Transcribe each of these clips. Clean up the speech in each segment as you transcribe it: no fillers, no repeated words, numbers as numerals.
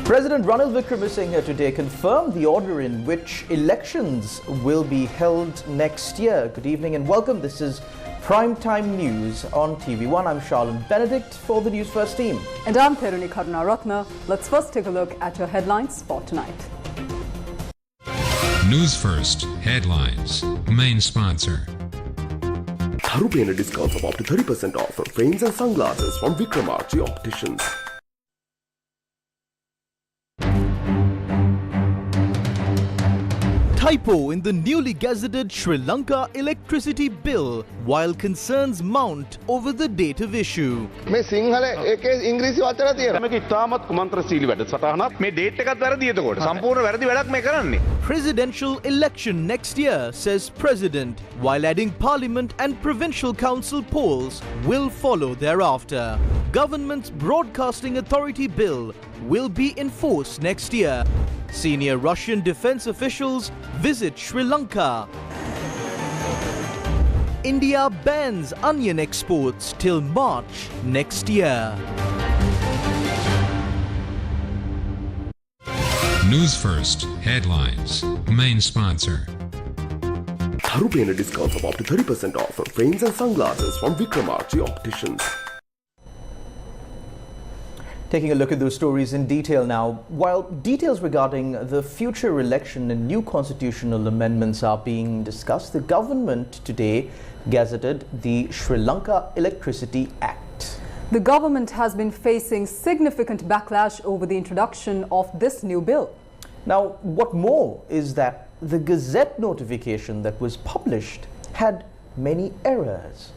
President Ranil Wickremesinghe today confirmed the order in which elections will be held next year. Good evening and welcome. This is Primetime News on TV1. I'm Charlene Benedict for the Newsfirst team. And I'm Theruni Karunaratna. Let's first take a look at your headlines for tonight. Newsfirst headlines. Main sponsor. Aravinda discounts of up to 30% off on frames and sunglasses from Vikramarchi Opticians. Typo in the newly gazetted Sri Lanka Electricity Bill, while concerns mount over the date of issue. Presidential election next year, says President, while adding Parliament and Provincial Council polls will follow thereafter. Government's Broadcasting Authority Bill will be enforced next year. Senior Russian defense officials visit Sri Lanka. India bans onion exports till March next year. Newsfirst headlines. Main sponsor. Aravinda discounts of up to 30% off on frames and sunglasses from Vikramarchi Opticians. Taking a look at those stories in detail now. While details regarding the future election and new constitutional amendments are being discussed, the government today gazetted the Sri Lanka Electricity Act. The government has been facing significant backlash over the introduction of this new bill. Now, what more is that the Gazette notification that was published had many errors.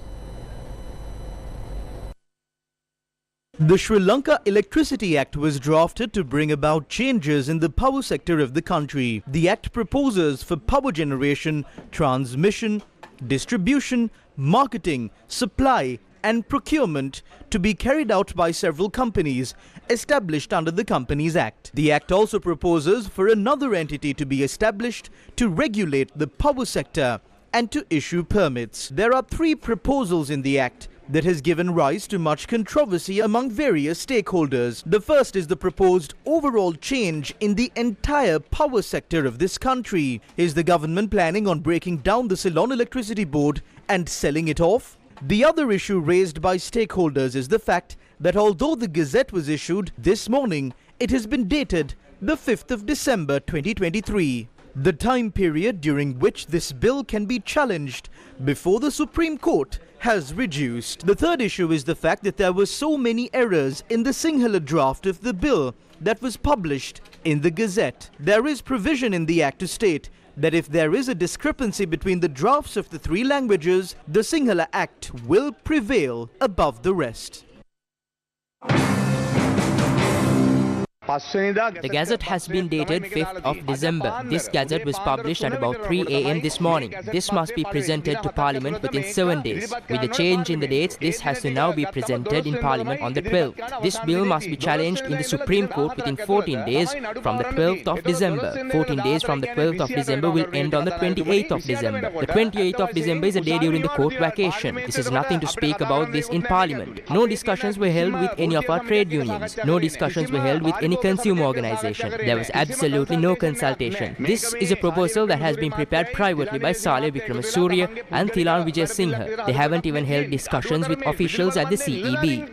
The Sri Lanka Electricity Act was drafted to bring about changes in the power sector of the country. The Act proposes for power generation, transmission, distribution, marketing, supply and procurement to be carried out by several companies established under the Companies Act. The Act also proposes for another entity to be established to regulate the power sector and to issue permits. There are three proposals in the Act that has given rise to much controversy among various stakeholders. The first is the proposed overall change in the entire power sector of this country. Is the government planning on breaking down the Ceylon Electricity Board and selling it off? The other issue raised by stakeholders is the fact that although the Gazette was issued this morning, it has been dated the 5th of December 2023. The time period during which this bill can be challenged before the Supreme Court has reduced. The third issue is the fact that there were so many errors in the Sinhala draft of the bill that was published in the Gazette. There is provision in the Act to state that if there is a discrepancy between the drafts of the three languages, the Sinhala Act will prevail above the rest. The Gazette has been dated 5th of December. This Gazette was published at about 3 a.m. this morning. This must be presented to Parliament within 7 days. With the change in the dates, this has to now be presented in Parliament on the 12th. This bill must be challenged in the Supreme Court within 14 days from the 12th of December. 14 days from the 12th of December will end on the 28th of December. The 28th of December is a day during the court vacation. This is nothing to speak about this in Parliament. No discussions were held with any of our trade unions. No discussions were held with any consumer organization. There was absolutely no consultation. This is a proposal that has been prepared privately by Saleh Wickremesinghe and Thilan Vijayasinghe. They haven't even held discussions with officials at the CEB.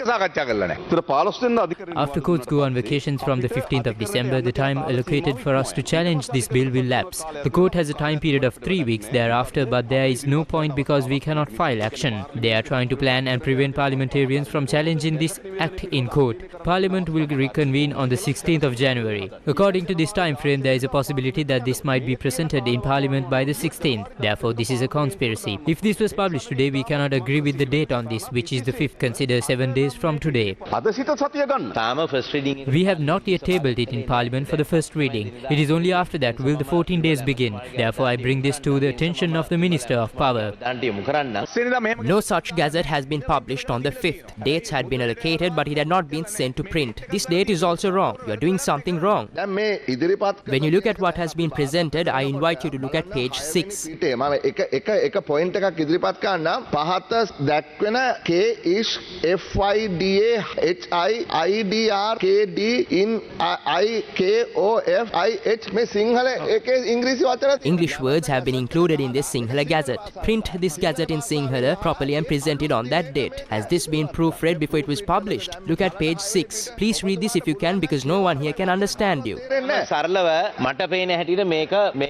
After courts go on vacations from the 15th of December, the time allocated for us to challenge this bill will lapse. The court has a time period of 3 weeks thereafter, but there is no point because we cannot file action. They are trying to plan and prevent parliamentarians from challenging this act in court. Parliament will reconvene on the 16th of January. According to this time frame, there is a possibility that this might be presented in Parliament by the 16th. Therefore, this is a conspiracy. If this was published today, we cannot agree with the date on this, which is the 5th, consider 7 days from today. We have not yet tabled it in Parliament for the first reading. It is only after that will the 14 days begin. Therefore, I bring this to the attention of the Minister of Power. No such gazette has been published on the 5th. Dates had been allocated, but it had not been sent to print. This date is also wrong. You are doing something wrong. When you look at what has been presented, I invite you to look at page 6. එක point එකක් ඉදිරිපත් කරන්න පහත දැක්වෙන K is FIDA HIIDR KD in IKOFIH මේ සිංහල එකේ ඉංග්‍රීසි වචන English words have been included in this Sinhala Gazette. Print this Gazette in Sinhala properly and present it on that date. Has this been proofread before it was published? Look at page 6. Please read this if you can, because no one here can understand you.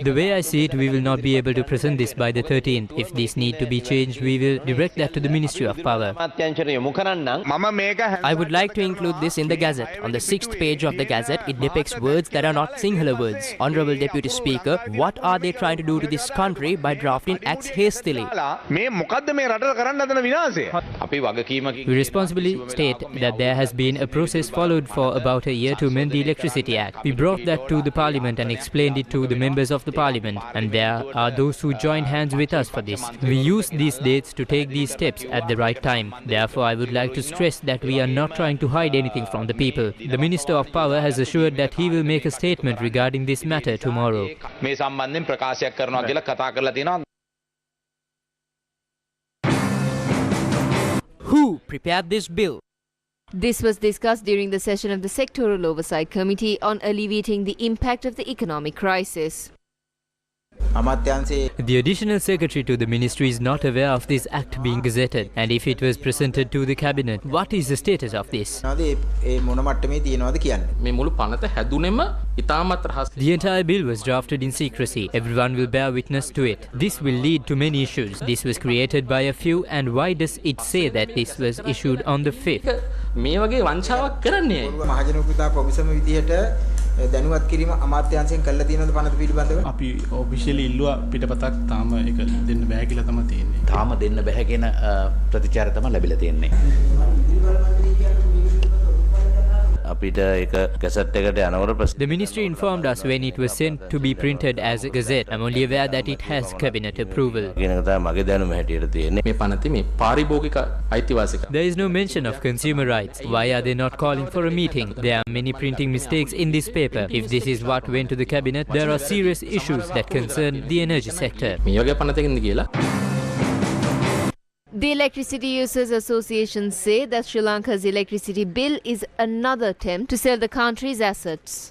The way I see it, we will not be able to present this by the 13th. If this need to be changed, we will direct that to the Ministry of Power. I would like to include this in the Gazette. On the 6th page of the Gazette, it depicts words that are not Sinhala words. Honorable Deputy Speaker, what are they trying to do to this country by drafting acts hastily? We responsibly state that there has been a process followed for about a year to amend the Electricity Act. We brought that to the Parliament and explained it to the members of the Parliament, and there are those who joined hands with us for this. We used these dates to take these steps at the right time. Therefore, I would like to stress that we are not trying to hide anything from the people. The Minister of Power has assured that he will make a statement regarding this matter tomorrow. Who prepared this bill? This was discussed during the session of the Sectoral Oversight Committee on alleviating the impact of the economic crisis. The Additional Secretary to the Ministry is not aware of this act being gazetted, and if it was presented to the Cabinet, what is the status of this? The entire bill was drafted in secrecy. Everyone will bear witness to it. This will lead to many issues. This was created by a few, and why does it say that this was issued on the 5th? දැනුවත් කිරීම අමාත්‍යාංශයෙන් කළා තියෙනවද පනත පිළිබඳව? අපි officially ඉල්ලුවා පිටපතක් තාම ඒක දෙන්න බෑ කියලා තමයි තියෙන්නේ. තාම දෙන්න බෑ කියන ප්‍රතිචාර තමයි ලැබිලා තියෙන්නේ. The ministry informed us when it was sent to be printed as a gazette. I'm only aware that it has cabinet approval. There is no mention of consumer rights. Why are they not calling for a meeting? There are many printing mistakes in this paper. If this is what went to the cabinet, there are serious issues that concern the energy sector. The Electricity Users Association say that Sri Lanka's electricity bill is another attempt to sell the country's assets.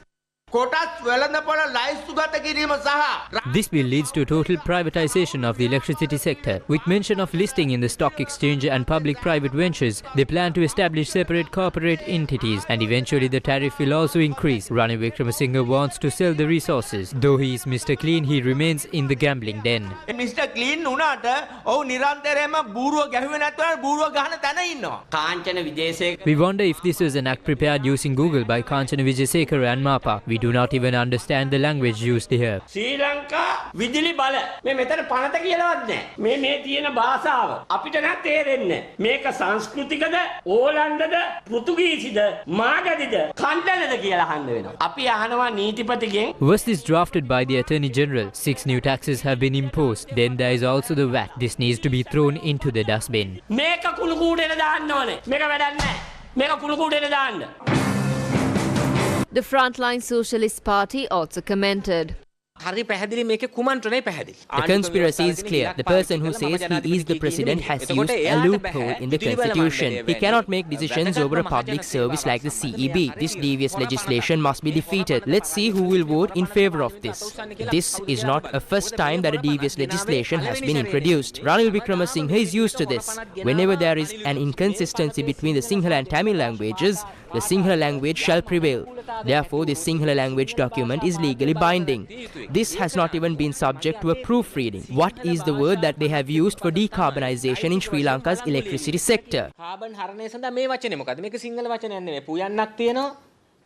This bill leads to total privatization of the electricity sector. With mention of listing in the stock exchange and public-private ventures, they plan to establish separate corporate entities, and eventually the tariff will also increase. Ranil Wickremesinghe wants to sell the resources. Though he is Mr. Clean, he remains in the gambling den. Mr. Clean උනාට ඔව් නිරන්තරයෙන්ම බූරුව ගැහුවේ නැත්නම් බූරුව ගහන තැන ඉන්නවා. Kanchana Wijesekara. We wonder if this was an act prepared using Google by Kanchana Wijesekara and Mapa. We do not even understand the language used here. Sri Lanka විදුලි බල මේ මෙතන පනත කියලාවත් නැහැ. මේ තියෙන භාෂාව අපිට නම් තේරෙන්නේ නැහැ. මේක සංස්කෘතිකද ඕලන්දද පෘතුගීසිද මාගදිද කන්දලද කියලා අහන්න වෙනවා. අපි අහනවා නීතිපතිගෙන්. Was this drafted by the Attorney General? 6 new taxes have been imposed. Then there is also the VAT. This needs to be thrown into the dustbin. මේක කුණු කූඩේට දාන්න ඕනේ. මේක වැඩක් නැහැ. මේක කුණු කූඩේට දාන්න. The Frontline Socialist Party also commented. The conspiracy is clear. The person who says he is the president has used a loophole in the constitution. He cannot make decisions over a public service like the CEB. This devious legislation must be defeated. Let's see who will vote in favor of this. This is not a first time that a devious legislation has been introduced. Ranil Wickremesinghe is used to this. Whenever there is an inconsistency between the Sinhala and Tamil languages, the Sinhala language shall prevail. Therefore, this Sinhala language document is legally binding. This has not even been subject to a proofreading. What is the word that they have used for decarbonization in Sri Lanka's electricity sector? Carbon හරණය සඳහා මේ වචනේ මොකද්ද? මේක සිංහල වචනයක් නෙමෙයි. පුයන්නක් තියෙනවා,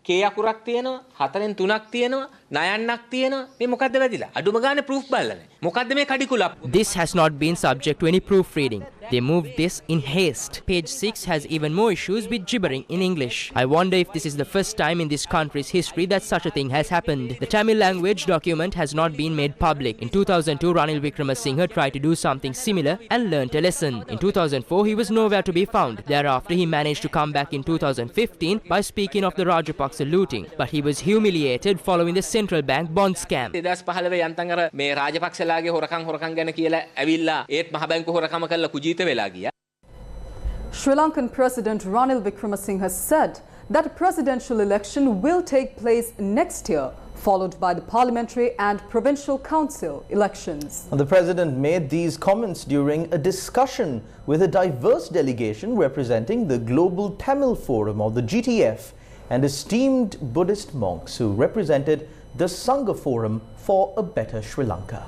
K අකුරක් තියෙනවා, 4න් 3ක් තියෙනවා, නයන්නක් තියෙනවා. මේ මොකද්ද වැදිලා? අඩුම ගානේ ප්‍රූෆ් බලලා නැහැ. This has not been subject to any proofreading. They moved this in haste. Page 6 has even more issues with gibbering in English. I wonder if this is the first time in this country's history that such a thing has happened. The Tamil language document has not been made public. In 2002, Ranil Wickremesinghe tried to do something similar and learnt a lesson. In 2004, he was nowhere to be found. Thereafter, he managed to come back in 2015 by speaking of the Rajapaksa looting. But he was humiliated following the central bank bond scam. Sri Lankan President Ranil Wickremesinghe said that a presidential election will take place next year, followed by the parliamentary and provincial council elections. The president made these comments during a discussion with a diverse delegation representing the Global Tamil Forum, or the GTF, and esteemed Buddhist monks who represented the Sangha Forum for a Better Sri Lanka.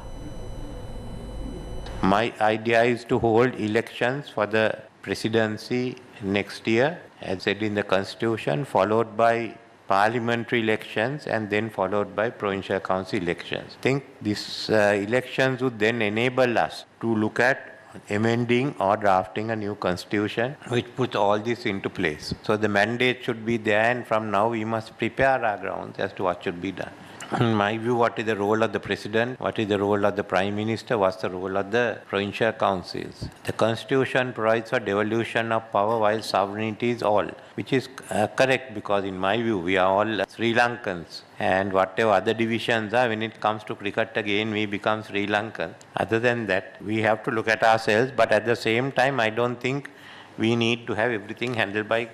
My idea is to hold elections for the presidency next year, as said in the constitution, followed by parliamentary elections and then followed by provincial council elections. I think these elections would then enable us to look at amending or drafting a new constitution which puts all this into place. So the mandate should be there, and from now we must prepare our grounds as to what should be done. In my view, what is the role of the President, what is the role of the Prime Minister, what's the role of the provincial councils. The Constitution provides for devolution of power while sovereignty is all, which is correct, because in my view, we are all Sri Lankans. And whatever other divisions are, when it comes to cricket again, we become Sri Lankan. Other than that, we have to look at ourselves, but at the same time, I don't think we need to have everything handled by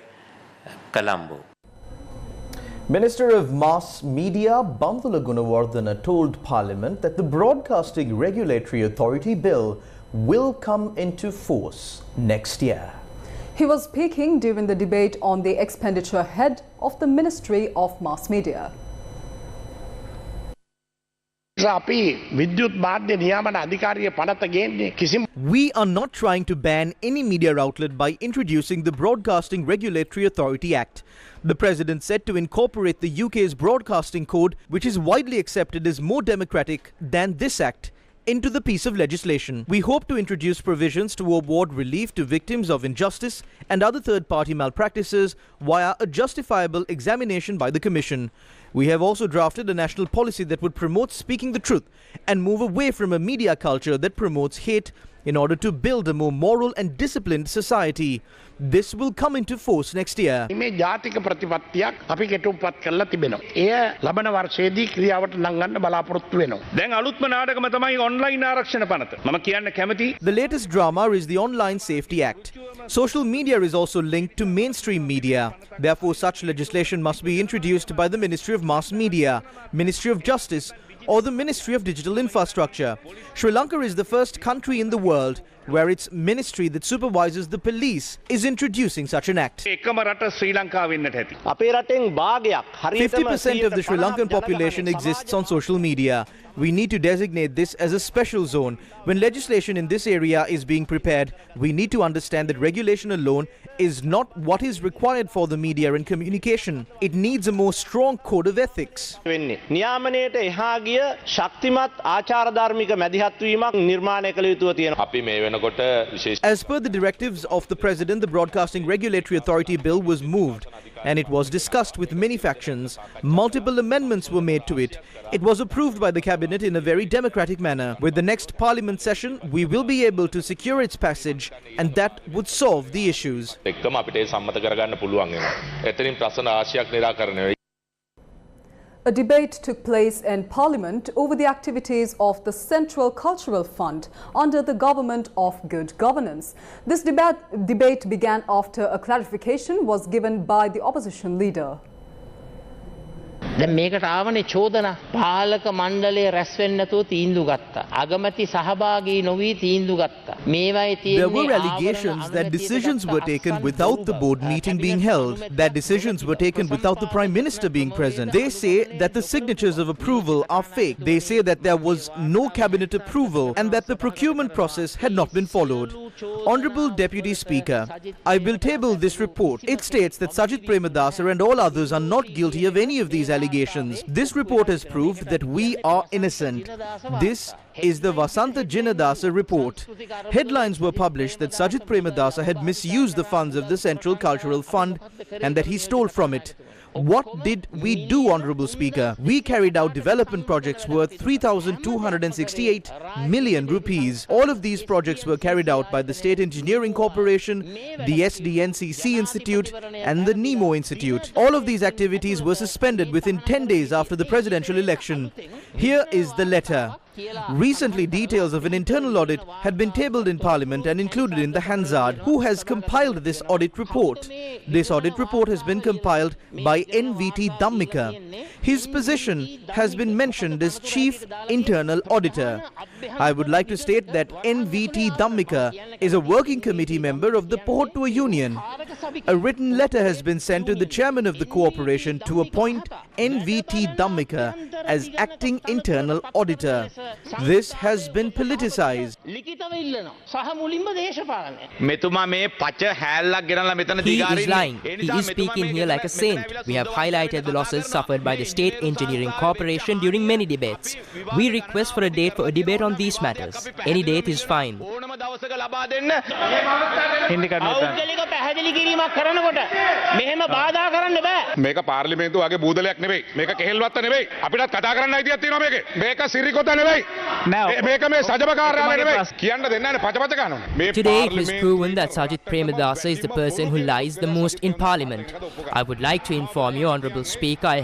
Colombo. Minister of Mass Media Bandula Gunawardena told Parliament that the Broadcasting Regulatory Authority Bill will come into force next year. He was speaking during the debate on the expenditure head of the Ministry of Mass Media. We are not trying to ban any media outlet by introducing the Broadcasting Regulatory Authority Act. The President said to incorporate the UK's broadcasting code, which is widely accepted as more democratic than this act, into the piece of legislation. We hope to introduce provisions to award relief to victims of injustice and other third-party malpractices via a justifiable examination by the Commission. We have also drafted a national policy that would promote speaking the truth and move away from a media culture that promotes hate in order to build a more moral and disciplined society. This will come into force next year. The latest drama is the Online Safety Act. Social media is also linked to mainstream media. Therefore, such legislation must be introduced by the Ministry of Mass Media, Ministry of Justice, or the Ministry of Digital Infrastructure. Sri Lanka is the first country in the world where its ministry that supervises the police is introducing such an act. 50% of the Sri Lankan population exists on social media. We need to designate this as a special zone. When legislation in this area is being prepared, we need to understand that regulation alone is not what is required for the media and communication. It needs a more strong code of ethics. As per the directives of the President, the Broadcasting Regulatory Authority Bill was moved and it was discussed with many factions. Multiple amendments were made to it. It was approved by the Cabinet in a very democratic manner. With the next Parliament session, we will be able to secure its passage, and that would solve the issues. A debate took place in Parliament over the activities of the Central Cultural Fund under the Government of Good Governance. This debate began after a clarification was given by the opposition leader. දැන් මේකට ආවනේ චෝදනා පාලක මණ්ඩලය රැස් වෙන්න නැතුව තීන්දුව ගත්තා අගමැති සහභාගී නොවි තීන්දුව ගත්තා මේවායේ තියෙන්නේ There were allegations that decisions were taken without the board meeting being held, that decisions were taken without the Prime Minister being present. They say that the signatures of approval are fake. They say that there was no cabinet approval and that the procurement process had not been followed. Honorable Deputy Speaker, I will table this report. It states that Sajid Premadasa and all others are not guilty of any of these allegations. allegations. This report has proved that we are innocent. This is the Vasanta Jinadasa report. Headlines were published that Sajith Premadasa had misused the funds of the Central Cultural Fund and that he stole from it. What did we do, Honourable Speaker? We carried out development projects worth 3,268 million rupees. All of these projects were carried out by the State Engineering Corporation, the SDNCC Institute and the NEMO Institute. All of these activities were suspended within 10 days after the presidential election. Here is the letter. Recently, details of an internal audit had been tabled in Parliament and included in the Hansard. Who has compiled this audit report? This audit report has been compiled by NVT Dhammika. His position has been mentioned as Chief Internal Auditor. I would like to state that NVT Dhammika is a working committee member of the Pohottuwa Union. A written letter has been sent to the chairman of the corporation to appoint NVT Dhammika as acting internal auditor. This has been politicized. He is lying. He is speaking here like a saint. We have highlighted the losses suffered by the State Engineering Corporation during many debates. We request for a date for a debate on these matters. Any date is fine. මේක පාර්ලිමේන්තුව වගේ බූදලයක් නෙවෙයි. මේක කෙහෙල්වත්ත නෙවෙයි. අපිටත් කතා කරන්න අයිතියක් තියෙනවා මේකේ. මේක සිරිකොත නෙවෙයි. මේක මේ සජබ කාර්යාලය නෙවෙයි. කියන්න දෙන්නේ නැහැ පචපච ගන්නවා. Today it was proven that Sajith Premadasa is the person who lies the most in Parliament. I would like to inform you, Honourable Speaker, I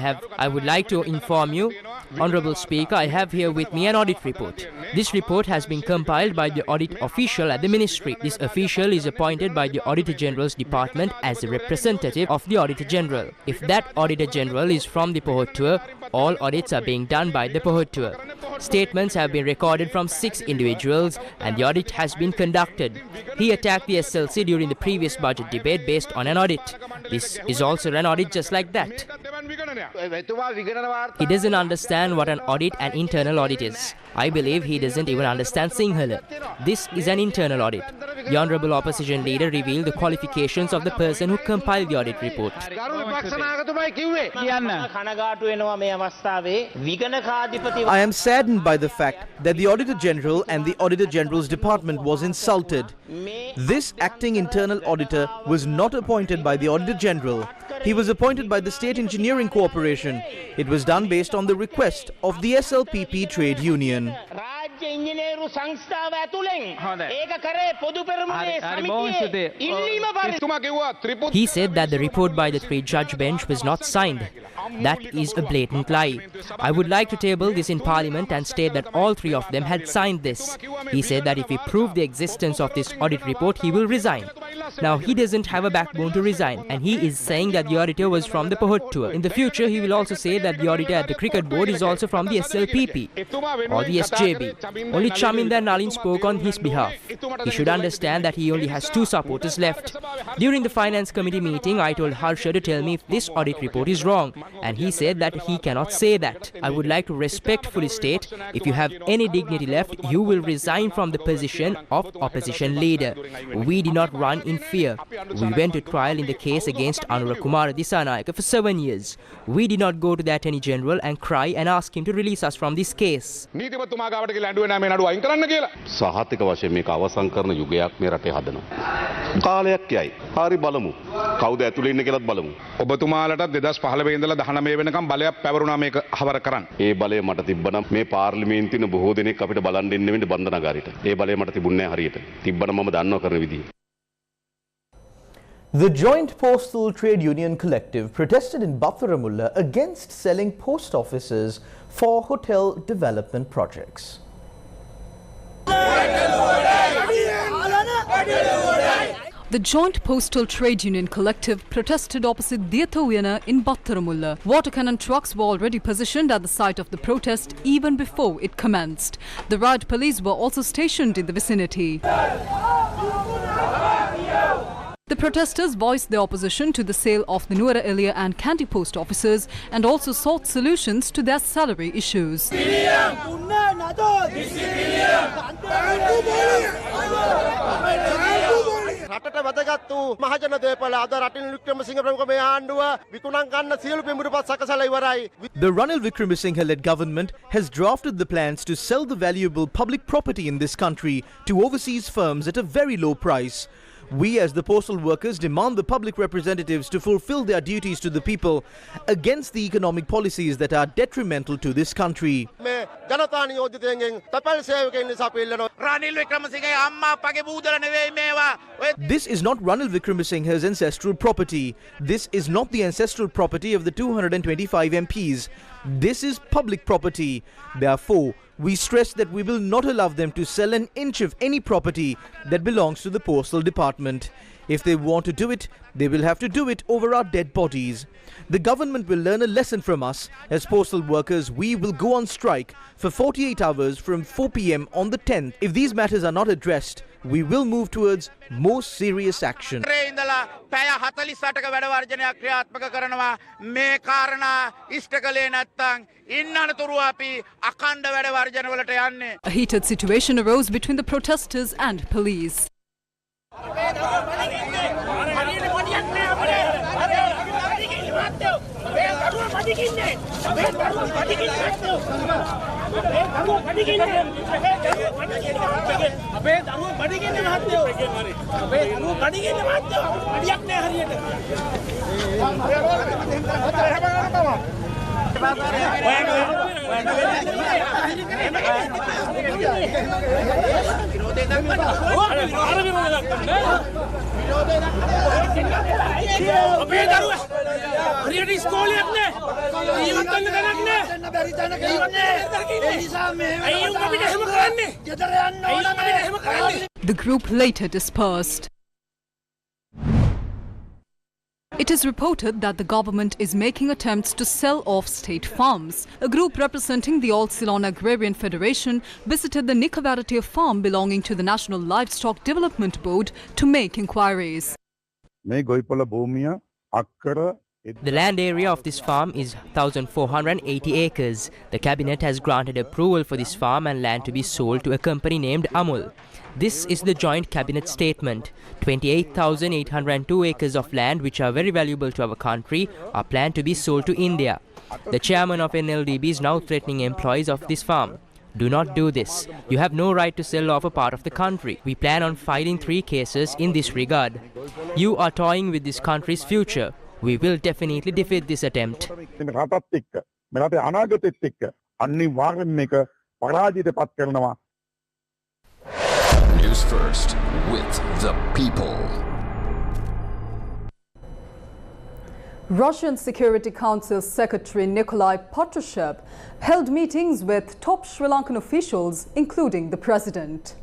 have here with me an audit report. This report has been compiled by the audit official at the ministry. This official is appointed by the Auditor General's department as a representative of the Auditor General. If that Auditor General is from the Pohottuwa, all audits are being done by the Pohottuwa. Statements have been recorded from 6 individuals and the audit has been conducted. He attacked the SLC during the previous budget debate based on an audit. This is also an audit just like that. He doesn't understand what an audit and internal audit is. I believe he doesn't even understand Sinhala. This is an internal audit. The Honourable Opposition Leader revealed the qualifications of the person who compiled the audit report. I am saddened by the fact that the Auditor General and the Auditor General's department was insulted. This acting internal auditor was not appointed by the Auditor General. He was appointed by the State Engineering Corporation. It was done based on the request of the SLPP trade union. He said that the report by the 3-judge bench was not signed. That is a blatant lie. I would like to table this in Parliament and state that all 3 of them had signed this. He said that if we prove the existence of this audit report, he will resign. Now, he doesn't have a backbone to resign, and he is saying that the auditor was from the Pohottuwa. In the future, he will also say that the auditor at the cricket board is also from the SLPP or the SJB. Only Chaminda and Nalin spoke on his behalf. He should understand that he only has 2 supporters left. During the Finance Committee meeting, I told Harsha to tell me if this audit report is wrong, and he said that he cannot say that. I would like to respectfully state, if you have any dignity left, you will resign from the position of opposition leader. We did not run in fear. We went to trial in the case against Anura Kumara Disanayaka for 7 years. We did not go to the Attorney General and cry and ask him to release us from this case. සාහතික වශයෙන් මේක අවසන් කරන යුගයක් මේ රටේ හදනවා. කාලයක් යයි. හරි බලමු. කවුද ඇතුලේ ඉන්නේ කියලාත් බලමු. ඔබතුමාලටත් 2015 ඉඳලා 19 වෙනකම් බලයක් පැවරුණා මේක හවර කරන්න. ඒ බලය මට තිබ්බනම් මේ පාර්ලිමේන්තුවේ බොහෝ දෙනෙක් අපිට බලන් දෙන්න වෙන්නේ බන්ධනාගාරයට. ඒ බලය මට තිබුණේ නැහැ හරියට. තිබ්බනම් මම දන්නව කරන විදිහ. The Joint Postal Trade Union Collective protested in Batharamulla against selling post offices for hotel development projects. The Joint Postal Trade Union Collective protested opposite Diathawiyana in Batharamulla. Water cannon trucks were already positioned at the site of the protest even before it commenced. The riot police were also stationed in the vicinity. The protesters voiced their opposition to the sale of the Nuwara Elia and Kandy post offices and also sought solutions to their salary issues. රටට වැදගත් වූ මහජන දේපල අද රටින් වික්‍රමසිංහ ප්‍රමුඛ මේ ආණ්ඩුව විකුණන් ගන්න සියලු පිඹුරුපත් සකසලා ඉවරයි. The Ranil Wickremesinghe-led government has drafted the plans to sell the valuable public property in this country to overseas firms at a very low price. We as the postal workers demand the public representatives to fulfill their duties to the people against the economic policies that are detrimental to this country. මේ ජනතා නියෝජිතයන්ගෙන් තැපැල් සේවකයන් නිසා අපි ඉල්ලනවා. රනිල් වික්‍රමසිංහගේ අම්මා අප්පගේ බූදල නෙවෙයි මේවා. This is not Ranil Wickremesinghe's ancestral property. This is not the ancestral property of the 225 MPs. This is public property. Therefore, we stress that we will not allow them to sell an inch of any property that belongs to the postal department. If they want to do it, they will have to do it over our dead bodies. The government will learn a lesson from us. As postal workers, we will go on strike for 48 hours from 4 p.m. on the 10th. If these matters are not addressed, we will move towards more serious action. පැය 48ක වැඩ වර්ජනයක් ක්‍රියාත්මක කරනවා මේ කාරණා ඉෂ්ට කළේ නැත්නම් ඉන්නනතුරු අපි අඛණ්ඩ වැඩ වර්ජන වලට යන්නේ. A heated situation arose between the protesters and police. The group later dispersed. It is reported that the government is making attempts to sell off state farms. A group representing the All Ceylon Agrarian Federation visited the Nikavarattiya farm belonging to the National Livestock Development Board to make inquiries. The land area of this farm is 1,480 acres. The cabinet has granted approval for this farm and land to be sold to a company named Amul. This is the joint cabinet statement. 28,802 acres of land, which are very valuable to our country, are planned to be sold to India. The chairman of NLDB is now threatening employees of this farm. Do not do this. You have no right to sell off a part of the country. We plan on filing 3 cases in this regard. You are toying with this country's future. We will definitely defeat this attempt. News First with the people. Russian Security Council Secretary Nikolai Patrushev held meetings with top Sri Lankan officials, including the president.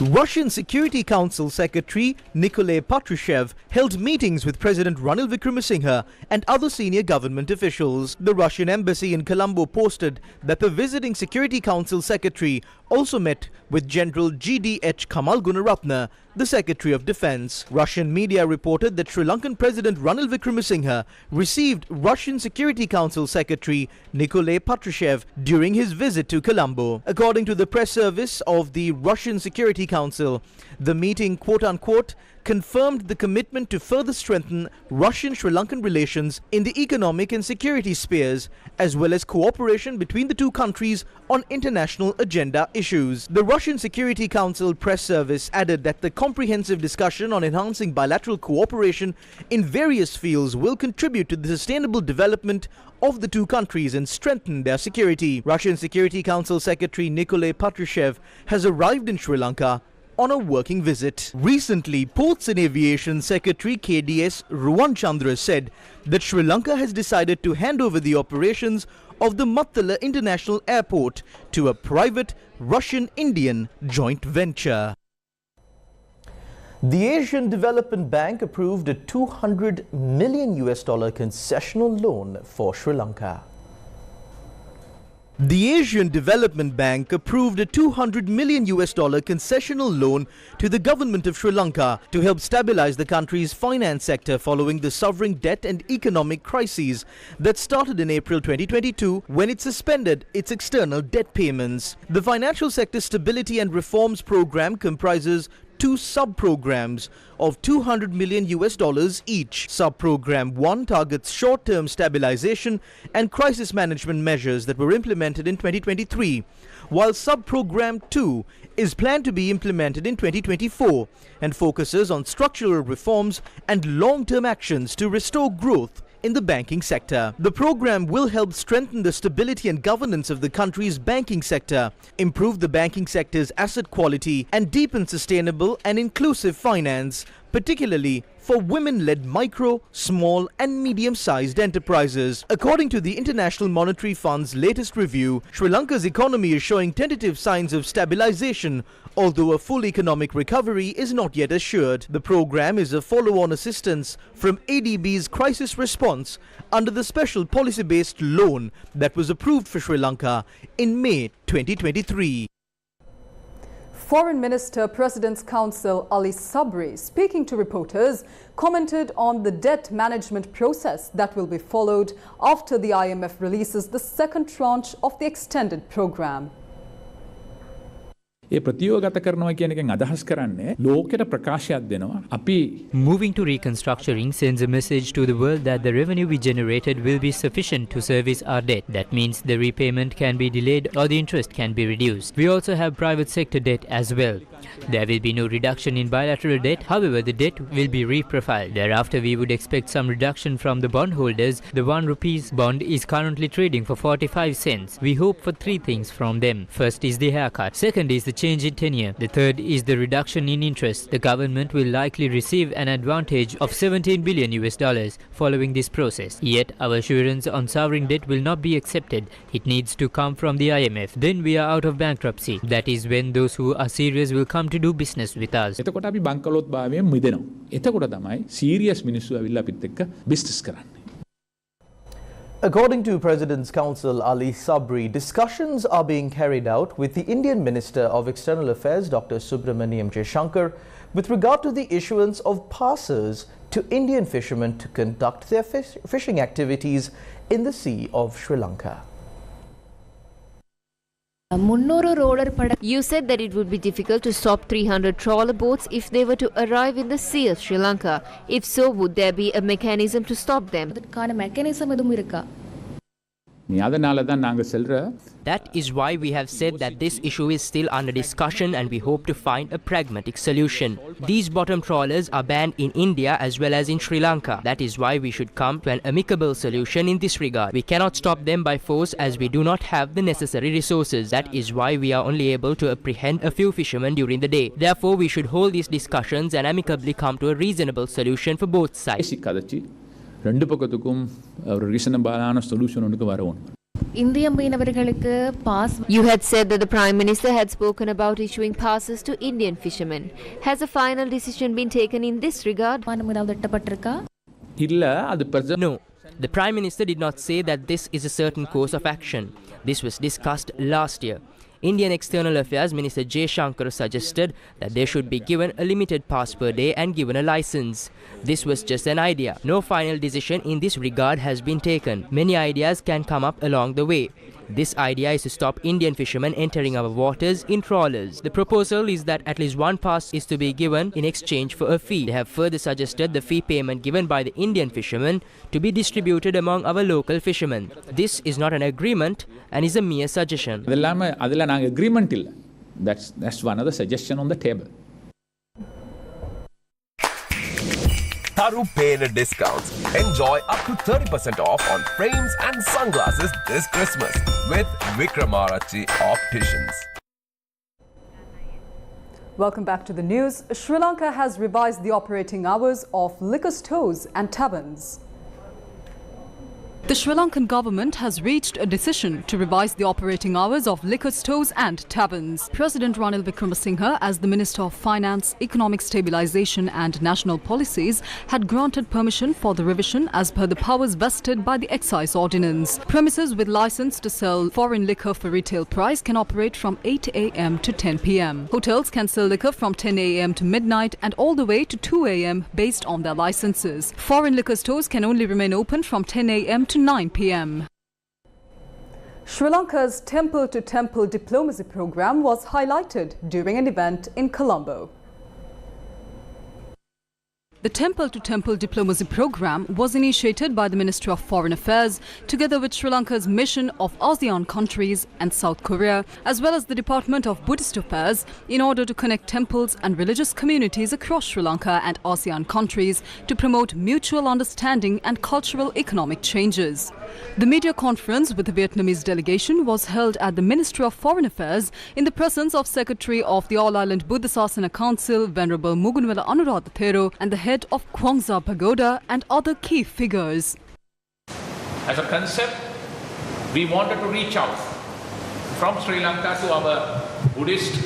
Russian Security Council Secretary Nikolai Patrushev held meetings with President Ranil Wickremesinghe and other senior government officials. The Russian embassy in Colombo posted that the visiting Security Council Secretary also met with General GDH Kamal Gunaratne, the Secretary of Defense. Russian media reported that Sri Lankan President Ranil Wickremesinghe received Russian Security Council Secretary Nikolai Patrushev during his visit to Colombo. According to the press service of the Russian Security Council, the meeting, quote-unquote, confirmed the commitment to further strengthen Russian-Sri Lankan relations in the economic and security spheres, as well as cooperation between the two countries on international agenda issues. The Russian Security Council press service added that the comprehensive discussion on enhancing bilateral cooperation in various fields will contribute to the sustainable development of the two countries and strengthen their security. Russian Security Council Secretary Nikolai Patrushev has arrived in Sri Lanka on a working visit. Recently, Ports and Aviation Secretary KDS Ruwan Chandra said that Sri Lanka has decided to hand over the operations of the Mattala International Airport to a private Russian-Indian joint venture. The Asian Development Bank approved a $200 million concessional loan for Sri Lanka. The Asian Development Bank approved a $200 million concessional loan to the government of Sri Lanka to help stabilize the country's finance sector following the sovereign debt and economic crises that started in April 2022 when it suspended its external debt payments. The Financial Sector Stability and Reforms Program comprises 2 sub-programs of $200 million each. Sub-program 1 targets short-term stabilization and crisis management measures that were implemented in 2023, while sub-program 2 is planned to be implemented in 2024 and focuses on structural reforms and long-term actions to restore growth in the banking sector. The program will help strengthen the stability and governance of the country's banking sector, improve the banking sector's asset quality, and deepen sustainable and inclusive finance, particularly for women-led micro, small and medium-sized enterprises. According to the International Monetary Fund's latest review, Sri Lanka's economy is showing tentative signs of stabilization, although a full economic recovery is not yet assured. The program is a follow-on assistance from ADB's crisis response under the special policy-based loan that was approved for Sri Lanka in May 2023. Foreign Minister, President's Counsel Ali Sabri, speaking to reporters, commented on the debt management process that will be followed after the IMF releases the second tranche of the extended program. Moving to reconstructuring sends a message to the world that the revenue we generated will be sufficient to service our debt. That means the repayment can be delayed or the interest can be reduced. We also have private sector debt as well. There will be no reduction in bilateral debt, however the debt will be reprofiled. Thereafter we would expect some reduction from the bondholders. The ₹1 bond is currently trading for 45 cents. We hope for 3 things from them. First is the haircut. Second is the change in tenure. The third is the reduction in interest. The government will likely receive an advantage of $17 billion following this process. Yet our assurance on sovereign debt will not be accepted. It needs to come from the IMF. Then we are out of bankruptcy. That is when those who are serious will come to do business with us. According to President's Counsel Ali Sabri, discussions are being carried out with the Indian Minister of External Affairs Dr. Subramaniam Jaishankar with regard to the issuance of passes to Indian fishermen to conduct their fishing activities in the Sea of Sri Lanka. You said that it would be difficult to stop 300 trawler boats if they were to arrive in the Sea of Sri Lanka. If so, would there be a mechanism to stop them? That is why we have said that this issue is still under discussion and we hope to find a pragmatic solution. These bottom trawlers are banned in India as well as in Sri Lanka. That is why we should come to an amicable solution in this regard. We cannot stop them by force as we do not have the necessary resources. That is why we are only able to apprehend a few fishermen during the day. Therefore, we should hold these discussions and amicably come to a reasonable solution for both sides. You had said that the Prime Minister had spoken about issuing passes to Indian fishermen. Has a final decision been taken in this regard? No, the Prime Minister did not say that this is a certain course of action. This was discussed last year. Indian External Affairs Minister Jaishankar suggested that they should be given a limited pass per day and given a license. This was just an idea. No final decision in this regard has been taken. Many ideas can come up along the way. This idea is to stop Indian fishermen entering our waters in trawlers. The proposal is that at least one pass is to be given in exchange for a fee. They have further suggested the fee payment given by the Indian fishermen to be distributed among our local fishermen. This is not an agreement and is a mere suggestion. That's one of the suggestions on the table. Tharu paid discounts. Enjoy up to 30% off on frames and sunglasses this Christmas with Vikramarachi Opticians. Welcome back to the news. Sri Lanka has revised the operating hours of liquor stores and taverns. The Sri Lankan government has reached a decision to revise the operating hours of liquor stores and taverns. President Ranil Wickremesinghe, as the Minister of Finance, Economic Stabilisation and National Policies, had granted permission for the revision as per the powers vested by the Excise Ordinance. Premises with licence to sell foreign liquor for retail price can operate from 8 a.m. to 10 p.m. Hotels can sell liquor from 10 a.m. to midnight and all the way to 2 a.m. based on their licences. Foreign liquor stores can only remain open from 10 a.m. to 9 p.m. Sri Lanka's temple-to-temple diplomacy program was highlighted during an event in Colombo. The Temple to Temple Diplomacy Program was initiated by the Ministry of Foreign Affairs together with Sri Lanka's mission of ASEAN countries and South Korea, as well as the Department of Buddhist Affairs, in order to connect temples and religious communities across Sri Lanka and ASEAN countries to promote mutual understanding and cultural economic changes. The media conference with the Vietnamese delegation was held at the Ministry of Foreign Affairs in the presence of Secretary of the All Island Buddha Sasana Council, Venerable Mugunwala Anuradha Thero, and the head of Kwangsa Pagoda and other key figures. As a concept, we wanted to reach out from Sri Lanka to our Buddhist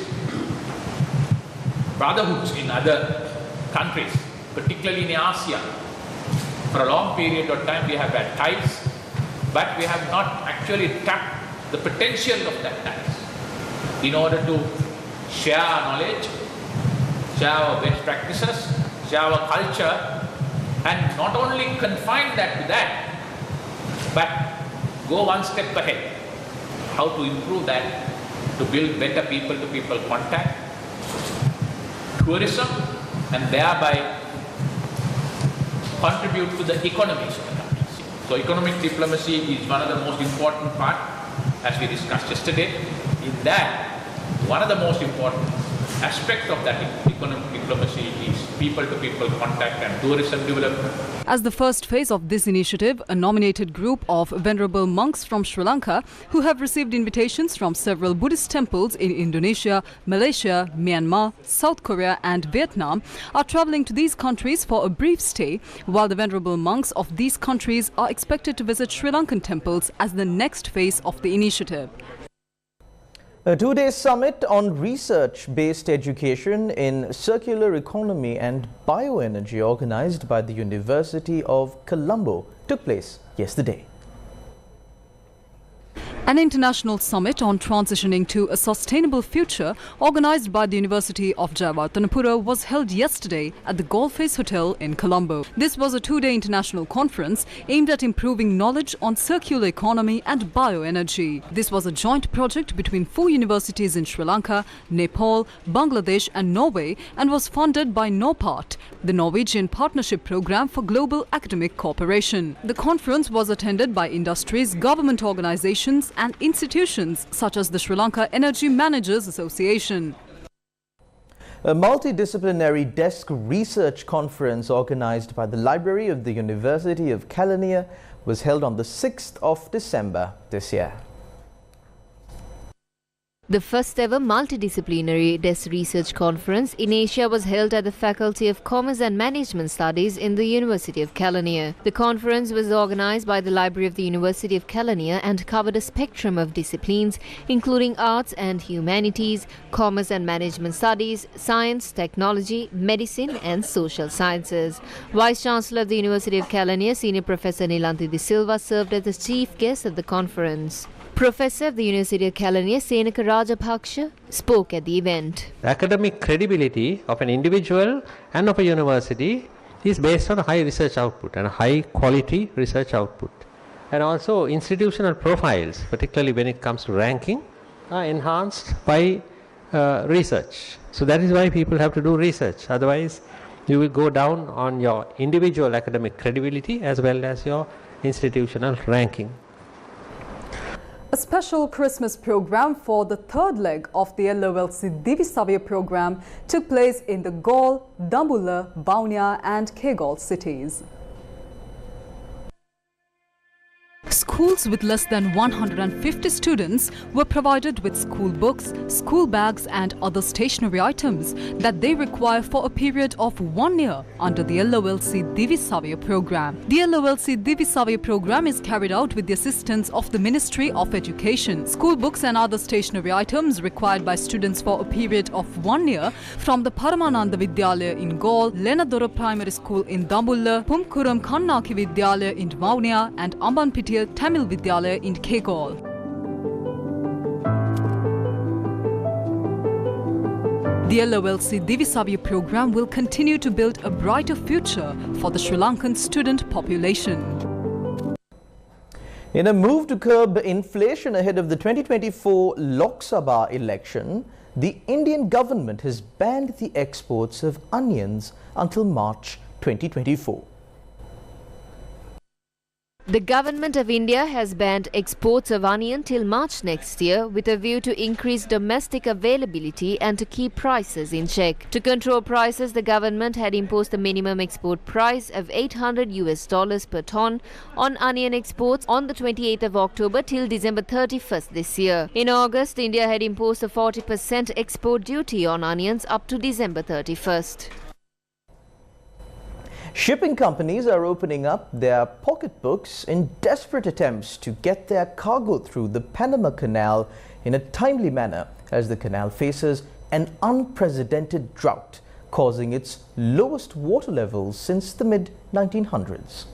brotherhoods in other countries, particularly in ASEAN. For a long period of time we have had ties, but we have not actually tapped the potential of that ties in order to share our knowledge, share our best practices, share our culture, and not only confine that to that, but go one step ahead. How to improve that, to build better people-to-people contact, tourism, and thereby contribute to the economies of the countries. So economic diplomacy is one of the most important part, as we discussed yesterday. In that, one of the most important aspects of that economic diplomacy is people-to-people contact and tourism development. As the first phase of this initiative, a nominated group of venerable monks from Sri Lanka who have received invitations from several Buddhist temples in Indonesia, Malaysia, Myanmar, South Korea and Vietnam are travelling to these countries for a brief stay, while the venerable monks of these countries are expected to visit Sri Lankan temples as the next phase of the initiative. A two-day summit on research-based education in circular economy and bioenergy organized by the University of Colombo took place yesterday. An international summit on transitioning to a sustainable future organized by the University of Jayawardenepura was held yesterday at the Golface Hotel in Colombo. This was a two-day international conference aimed at improving knowledge on circular economy and bioenergy. This was a joint project between 4 universities in Sri Lanka, Nepal, Bangladesh and Norway and was funded by NORPART, the Norwegian Partnership Program for Global Academic Cooperation. The conference was attended by industries, government organizations and institutions such as the Sri Lanka Energy Managers Association. A multidisciplinary desk research conference organized by the Library of the University of Kelaniya was held on the 6th of December this year. The first ever multidisciplinary desk research conference in Asia was held at the Faculty of Commerce and Management Studies in the University of Kelaniya. The conference was organized by the Library of the University of Kelaniya and covered a spectrum of disciplines including arts and humanities, commerce and management studies, science, technology, medicine and social sciences. Vice Chancellor of the University of Kelaniya, Senior Professor Aravinda D Silva served as the chief guest at the conference. Professor of the University of Kelaniya, Senaka Rajapaksha, spoke at the event. The academic credibility of an individual and of a university is based on a high research output and a high quality research output. And also institutional profiles, particularly when it comes to ranking, are enhanced by research. So that is why people have to do research. Otherwise, you will go down on your individual academic credibility as well as your institutional ranking. A special Christmas program for the third leg of the LOLC Divisavya program took place in the Galle, Dambulla, Vaunia and Kegalle cities. Schools with less than 150 students were provided with school books, school bags and other stationery items that they require for a period of 1 year under the LOLC Divisavya program. The LOLC Divisavya program is carried out with the assistance of the Ministry of Education. School books and other stationery items required by students for a period of 1 year from the Paramananda Vidyalaya in Galle, Lenadora Primary School in Dambulla, Pumkuram Kannaki Vidyalaya in Vaunia and Ambanpitiya Tamil Vidyalaya in Kegalle. The LOLC Divisavya program will continue to build a brighter future for the Sri Lankan student population. In a move to curb inflation ahead of the 2024 Lok Sabha election, the Indian government has banned the exports of onions until March 2024. The government of India has banned exports of onion till March next year with a view to increase domestic availability and to keep prices in check. To control prices, the government had imposed a minimum export price of $800 per ton on onion exports on the 28th of October till December 31st this year. In August, India had imposed a 40% export duty on onions up to December 31st. Shipping companies are opening up their pocketbooks in desperate attempts to get their cargo through the Panama Canal in a timely manner as the canal faces an unprecedented drought, causing its lowest water levels since the mid-1900s.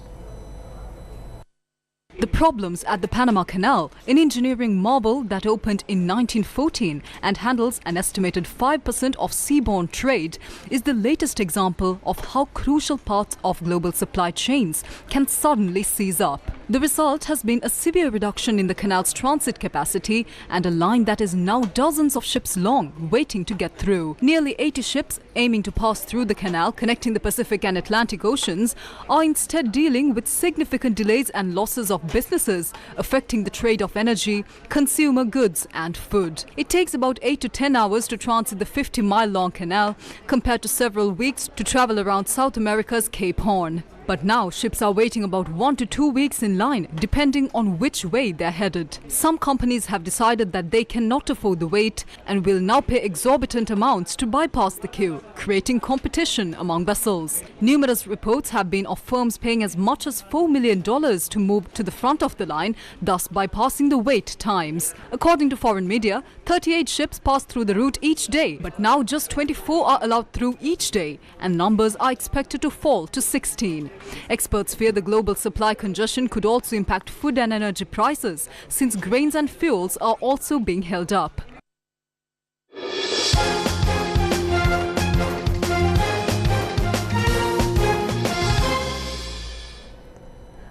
The problems at the Panama Canal, an engineering marvel that opened in 1914 and handles an estimated 5% of seaborne trade, is the latest example of how crucial parts of global supply chains can suddenly seize up. The result has been a severe reduction in the canal's transit capacity and a line that is now dozens of ships long, waiting to get through. Nearly 80 ships aiming to pass through the canal connecting the Pacific and Atlantic Oceans are instead dealing with significant delays and losses of businesses, affecting the trade of energy, consumer goods and food. It takes about 8 to 10 hours to transit the 50-mile-long canal, compared to several weeks to travel around South America's Cape Horn. But now ships are waiting about 1 to 2 weeks in line, depending on which way they're headed. Some companies have decided that they cannot afford the wait and will now pay exorbitant amounts to bypass the queue, creating competition among vessels. Numerous reports have been of firms paying as much as $4 million to move to the front of the line, thus bypassing the wait times. According to foreign media, 38 ships pass through the route each day, but now just 24 are allowed through each day, and numbers are expected to fall to 16. Experts fear the global supply congestion could also impact food and energy prices, since grains and fuels are also being held up.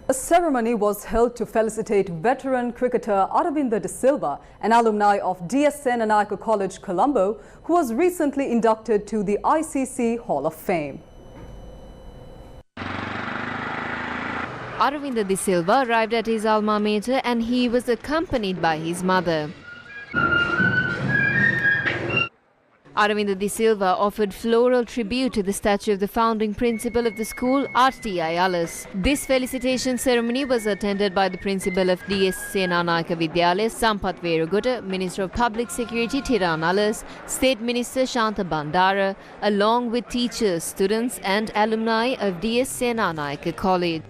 A ceremony was held to felicitate veteran cricketer Aravinda D Silva, an alumni of DS Senanayake College, Colombo, who was recently inducted to the ICC Hall of Fame. Aravinda D Silva arrived at his alma mater and he was accompanied by his mother. Aravinda D Silva offered floral tribute to the statue of the founding principal of the school, R.T.I. Alice. This felicitation ceremony was attended by the principal of DS Senanayake Vidyalaya, Sampath Werugoda, Minister of Public Security Tiran Alice, State Minister Shanta Bandara, along with teachers, students and alumni of DS Senanayake College.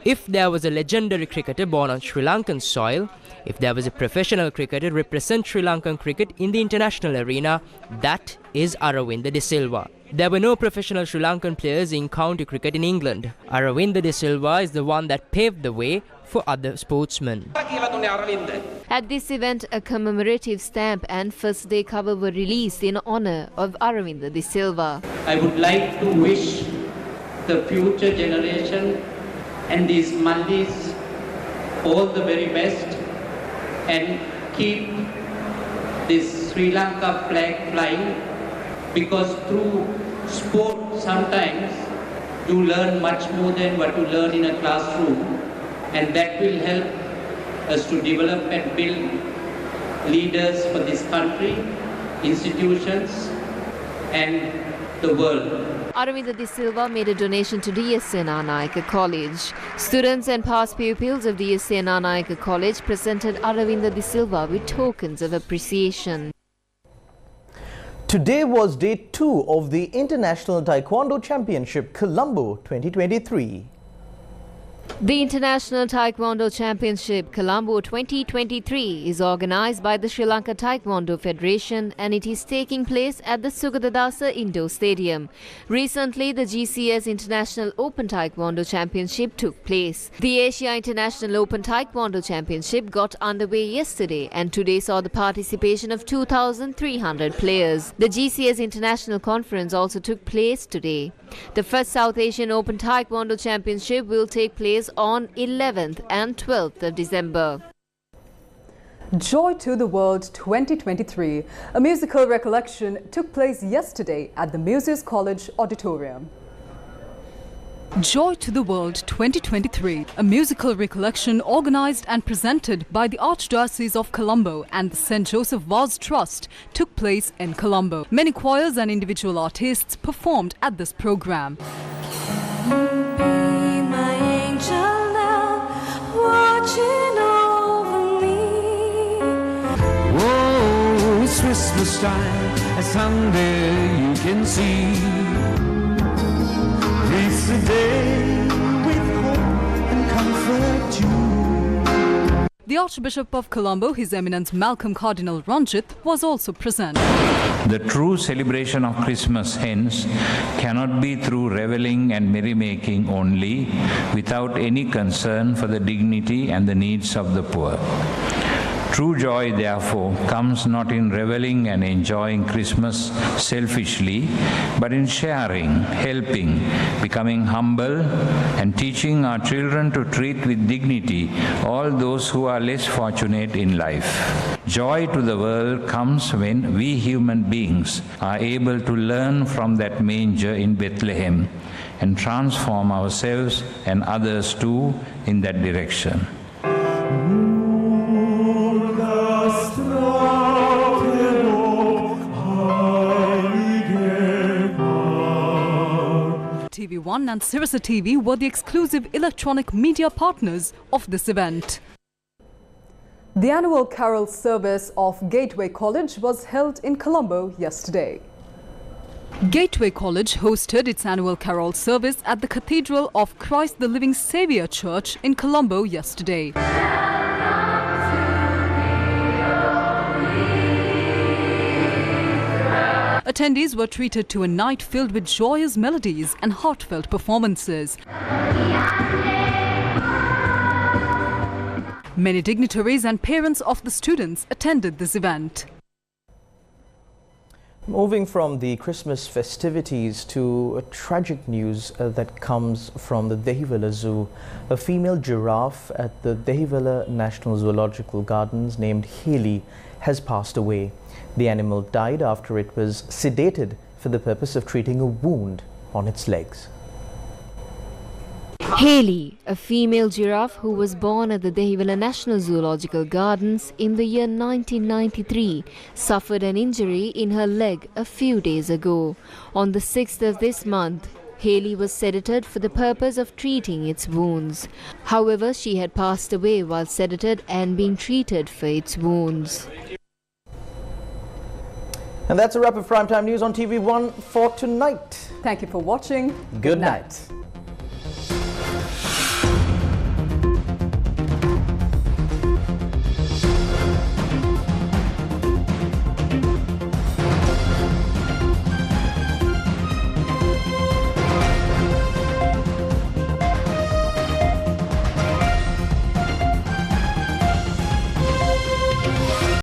If there was a legendary cricketer born on Sri Lankan soil, if there was a professional cricketer represent Sri Lankan cricket in the international arena, that is Aravinda D Silva. There were no professional Sri Lankan players in county cricket in England. Aravinda D Silva is the one that paved the way for other sportsmen. At this event, a commemorative stamp and first day cover were released in honor of Aravinda D Silva. I would like to wish the future generation and these Maldives all the very best and keep this Sri Lanka flag flying, because through sport sometimes you learn much more than what you learn in a classroom, and that will help us to develop and build leaders for this country, institutions and the world. Aravinda D Silva made a donation to DS Senanayake College. Students and past pupils of DS Senanayake College presented Aravinda D Silva with tokens of appreciation. Today was day 2 of the International Taekwondo Championship Colombo 2023. The International Taekwondo Championship Colombo 2023 is organized by the Sri Lanka Taekwondo Federation and it is taking place at the Sugatadasa Indoor Stadium. Recently, the GCS International Open Taekwondo Championship took place. The Asia International Open Taekwondo Championship got underway yesterday and today saw the participation of 2,300 players. The GCS International Conference also took place today. The first South Asian Open Taekwondo Championship will take place on 11th and 12th of December. Joy to the World 2023. A musical recollection took place yesterday at the Muses College Auditorium. Joy to the World 2023, a musical recollection organised and presented by the Archdiocese of Colombo and the St. Joseph Vase Trust, took place in Colombo. Many choirs and individual artists performed at this programme. It's Christmas time, and Sunday you can see. It's a day with hope and comfort too. The Archbishop of Colombo, His Eminence Malcolm Cardinal Ranjit, was also present. The true celebration of Christmas, hence, cannot be through reveling and merrymaking only, without any concern for the dignity and the needs of the poor. True joy, therefore, comes not in reveling and enjoying Christmas selfishly, but in sharing, helping, becoming humble, and teaching our children to treat with dignity all those who are less fortunate in life. Joy to the world comes when we human beings are able to learn from that manger in Bethlehem and transform ourselves and others too in that direction. TV1 and Sirasa TV were the exclusive electronic media partners of this event. The annual carol service of Gateway College was held in Colombo yesterday. Gateway College hosted its annual carol service at the Cathedral of Christ the Living Saviour Church in Colombo yesterday. Attendees were treated to a night filled with joyous melodies and heartfelt performances. Many dignitaries and parents of the students attended this event. Moving from the Christmas festivities to a tragic news that comes from the Dehivala Zoo. A female giraffe at the Dehivala National Zoological Gardens named Haley has passed away. The animal died after it was sedated for the purpose of treating a wound on its legs. Haley, a female giraffe who was born at the Dehivala National Zoological Gardens in the year 1993, suffered an injury in her leg a few days ago. On the 6th of this month, Haley was sedated for the purpose of treating its wounds. However, she had passed away while sedated and being treated for its wounds. And that's a wrap of Primetime News on TV1 for tonight. Thank you for watching. Good night.